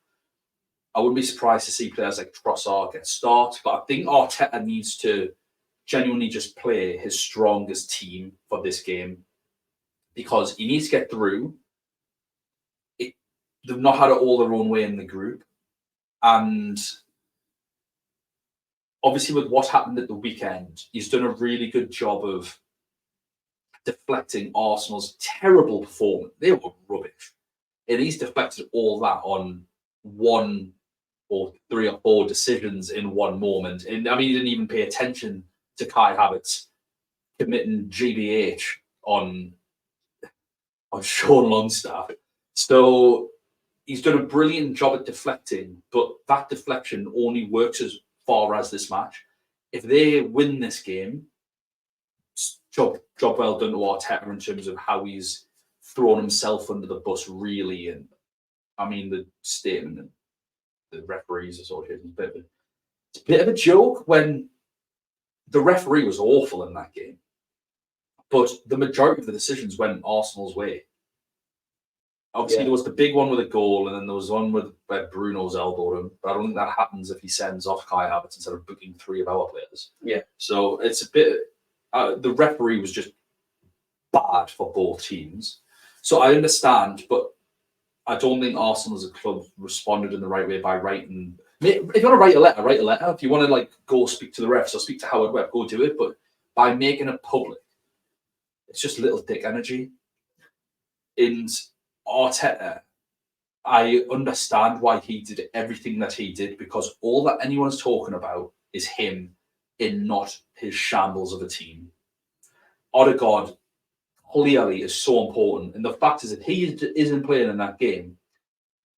I wouldn't be surprised to see players like Trossard get starts, but I think Arteta needs to genuinely just play his strongest team for this game because he needs to get through. They've not had it all their own way in the group. And obviously, with what happened at the weekend, he's done a really good job of deflecting Arsenal's terrible performance. They were rubbish. And he's deflected all that on 1 or 3 or 4 decisions in one moment. And I mean, he didn't even pay attention to Kai Havertz committing GBH on Sean Longstaff. So he's done a brilliant job at deflecting, but that deflection only works as far as this match. If they win this game, job well done to Arteta in terms of how he's thrown himself under the bus, really. And I mean, the statement and the referees association it's a bit of a joke when the referee was awful in that game, but the majority of the decisions went Arsenal's way. Obviously, there was the big one with a goal, and then there was one where Bruno's elbowed him. But I don't think that happens if he sends off Kai Havertz instead of booking 3 of our players. Yeah. So it's a bit. The referee was just bad for both teams. So I understand, but I don't think Arsenal as a club responded in the right way by writing. If you want to write a letter. If you want to go speak to the refs or speak to Howard Webb, go do it. But by making it public, it's just little dick energy. And Arteta, I understand why he did everything that he did, because all that anyone's talking about is him in not his shambles of a team. Odegaard clearly is so important. And the fact is, if he isn't playing in that game,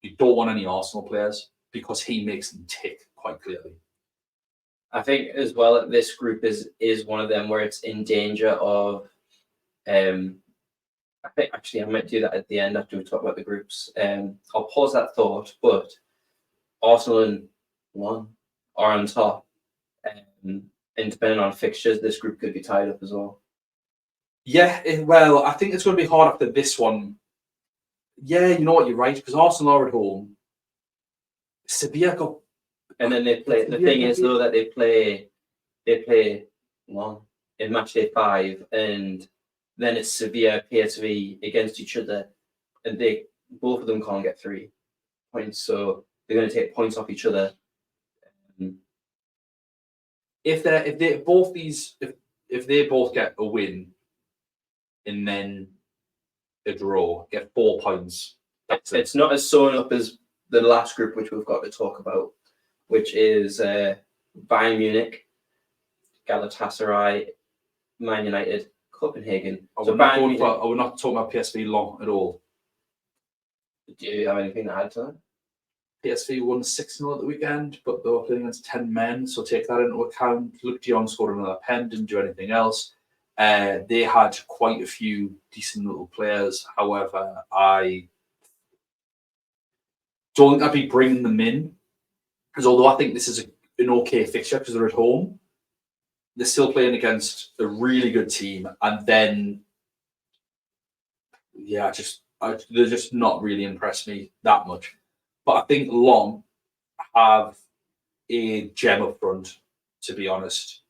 you don't want any Arsenal players because he makes them tick quite clearly. I think as well that this group is one of them where it's in danger of. I think actually I might do that at the end after we talk about the groups. I'll pause that thought, but Arsenal and 1 are on top, and depending on fixtures, this group could be tied up as well. Yeah, well, I think it's going to be hard after this one. Yeah, you know what, you're right, because Arsenal are at home. Sevilla got... And then they play. The thing is, though, that they play 1 in match day 5, and then it's Sevilla, PSV against each other, and both of them can't get 3 points, so they're going to take points off each other. If they both get a win and then a draw, get 4 points. It's not as sewn up as the last group, which we've got to talk about, which is Bayern Munich, Galatasaray, Man United, Copenhagen. We're not talking about PSV long at all. Do you have anything to add to that? PSV won 6-0 at the weekend, but they were playing against 10 men, so take that into account. Luke de Jong scored another pen, didn't do anything else. They had quite a few decent little players. However, I don't think I'd be bringing them in, because although I think this is an okay fixture because they're at home, they're still playing against a really good team, and then they're just not really impressed me that much. But I think Long have a gem up front, to be honest.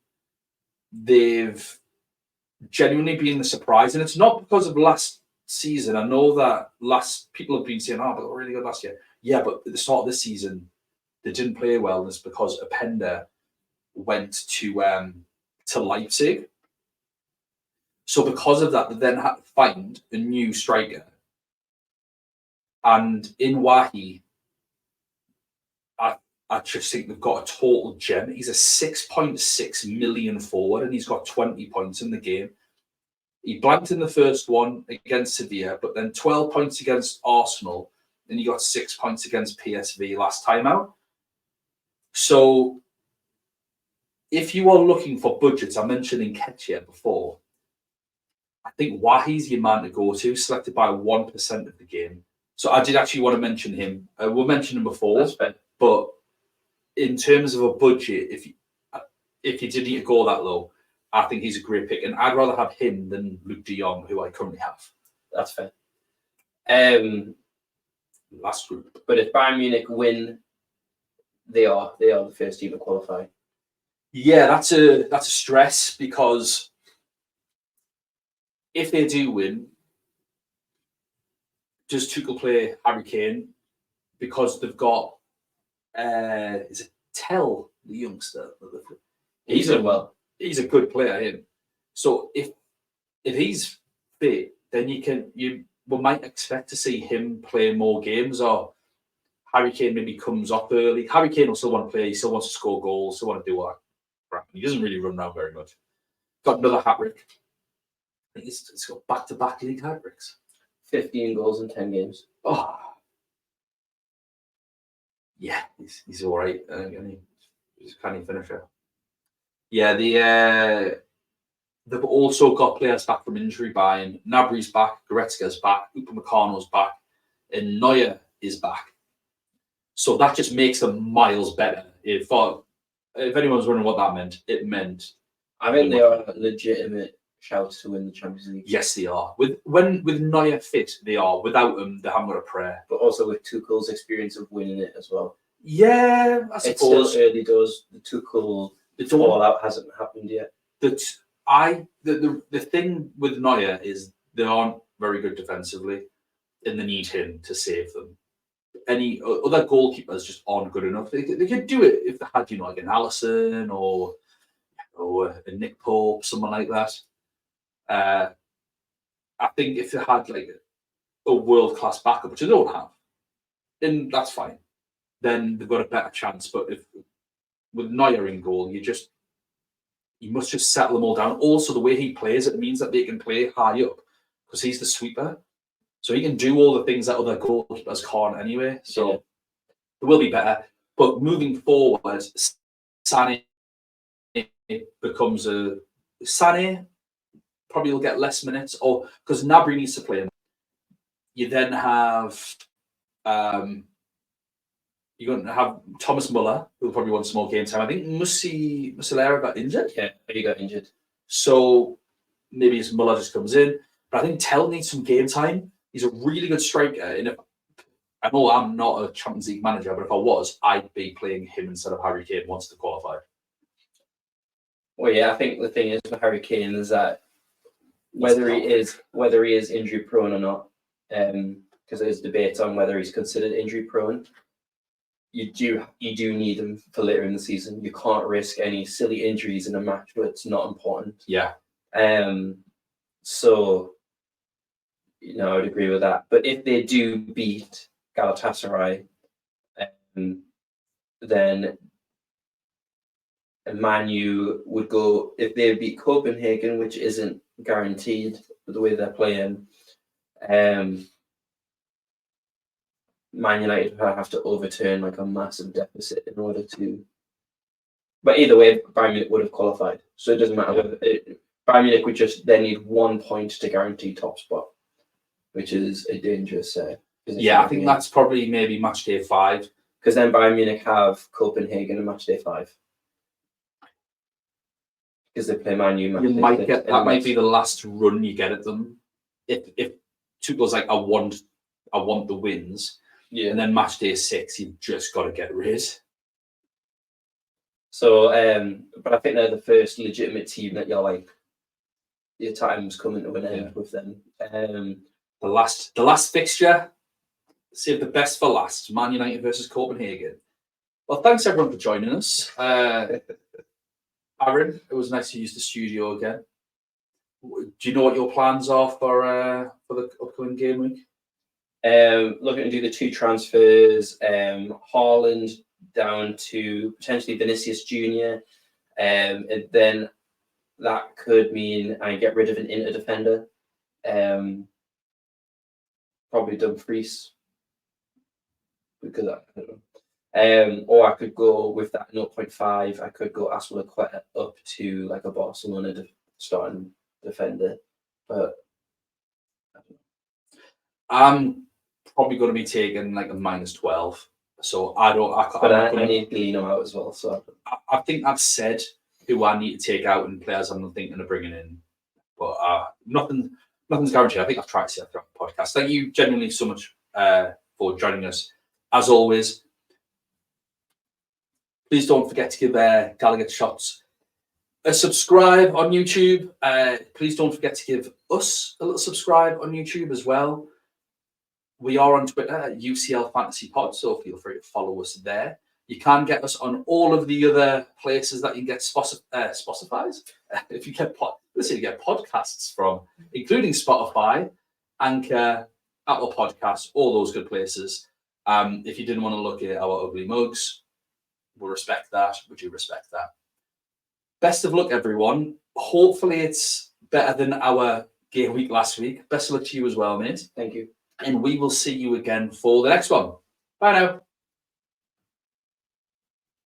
They've genuinely been the surprise, and it's not because of last season. I know that people have been saying, but they were really good last year. Yeah, but at the start of this season, they didn't play well, and it's because Openda went to Leipzig. So because of that, they then had to find a new striker. And in Wahi, I just think they've got a total gem. He's a 6.6 million forward, and he's got 20 points in the game. He blanked in the first one against Sevilla, but then 12 points against Arsenal, and he got 6 points against PSV last time out. So if you are looking for budgets, I mentioned Nketiah before, I think Wahi's your man to go to, selected by 1% of the game. So I did actually want to mention him. We'll mention him before, but in terms of a budget, if you did need to go that low, I think he's a great pick, and I'd rather have him than Luke de Jong, who I currently have. That's fair. Last group, but if Bayern Munich win, they are the first team to qualify. Yeah, that's a stress, because if they do win, does Tuchel play Harry Kane? Because they've got is it Tell, the youngster? He's a good player, him. So if he's fit, then we might expect to see him play more games, or Harry Kane maybe comes up early. Harry Kane will still want to play, he still wants to score goals, still want to do all that crap. He doesn't really run around very much. Got another hat-trick. I think he's got back-to-back league hat-tricks. 15 goals in 10 games. Oh. Yeah, he's all right. He's a canny finisher. Yeah, they've also got players back from injury. Bayern. Gnabry's back, Goretzka's back, Upamecano's back, and Neuer is back. So that just makes them miles better. If anyone's wondering what that meant, it meant... I think they are legitimate shouts to win the Champions League. Yes, they are. With Neuer fit, they are. Without them, they haven't got a prayer. But also with Tuchel's experience of winning it as well. Yeah, I suppose. It's still early doors. The Tuchel fallout hasn't happened yet. The thing with Neuer is they aren't very good defensively, and they need him to save them. Any other goalkeepers just aren't good enough. They could do it if they had, like an Allison or a Nick Pope, someone like that. I think if they had like a world-class backup, which they don't have, then that's fine. Then they've got a better chance. But if with Neuer in goal, you must just settle them all down. Also, the way he plays, it means that they can play high up because he's the sweeper. So he can do all the things that other goalkeepers can't anyway. So Yeah. it will be better. But moving forward, Sané becomes a Sané probably will get less minutes, or because Gnabry needs to play him. You then have you're going to have Thomas Muller, who'll probably want some more game time. I think Muslera got injured. Yeah, he got injured. So maybe Muller just comes in. But I think Tell needs some game time. He's a really good striker. And if, I know I'm not a Champions League manager, but if I was, I'd be playing him instead of Harry Kane once to qualify. Well, yeah, I think the thing is with Harry Kane is that whether he is injury prone or not, because there's debate on whether he's considered injury prone. You do need him for later in the season. You can't risk any silly injuries in a match where it's not important. Yeah. So, I would agree with that. But if they do beat Galatasaray, then Man U would go, if they beat Copenhagen, which isn't guaranteed with the way they're playing, Man United would have to overturn like a massive deficit in order to. But either way, Bayern Munich would have qualified, so it doesn't matter whether Bayern Munich would just then need 1 point to guarantee top spot, which is a dangerous. Yeah, I think that's probably maybe match day 5, because then Bayern Munich have Copenhagen in match day 5 because they play Man U. You might get that. Might be the last run you get at them. If Tuchel's like, I want the wins. Yeah. And then match day 6, you've just got to get rid. So, but I think they're the first legitimate team that you're like, your time's coming to an end with them. The last fixture, save the best for last. Man United versus Copenhagen. Well, thanks everyone for joining us. Aaron, it was nice to use the studio again. Do you know what your plans are for the upcoming game week? Looking to do the 2 transfers, Haaland down to potentially Vinicius Jr. And then that could mean I get rid of an Inter defender. Probably Dumfries. Because I don't know. Or I could go with that 0.5. I could go Aspilicueta up to like a Barcelona starting defender. But I'm probably going to be taking like a -12. So I need Galeno out as well. So I think I've said who I need to take out and players I'm thinking of bringing in. But nothing's guaranteed. I think I've tried to say that throughout the podcast. Thank you genuinely so much for joining us. As always, please don't forget to give Gallagher Shots a subscribe on YouTube. Please don't forget to give us a little subscribe on YouTube as well. We are on Twitter at UCL Fantasy Pod, so feel free to follow us there. You can get us on all of the other places that you can get Spotify's. If you get podcasts from, including Spotify, Anchor, Apple Podcasts, all those good places. If you didn't want to look at our ugly mugs, we'll respect that. Would you respect that? Best of luck, everyone. Hopefully it's better than our game week last week. Best of luck to you as well, mate. Thank you. And we will see you again for the next one. Bye now.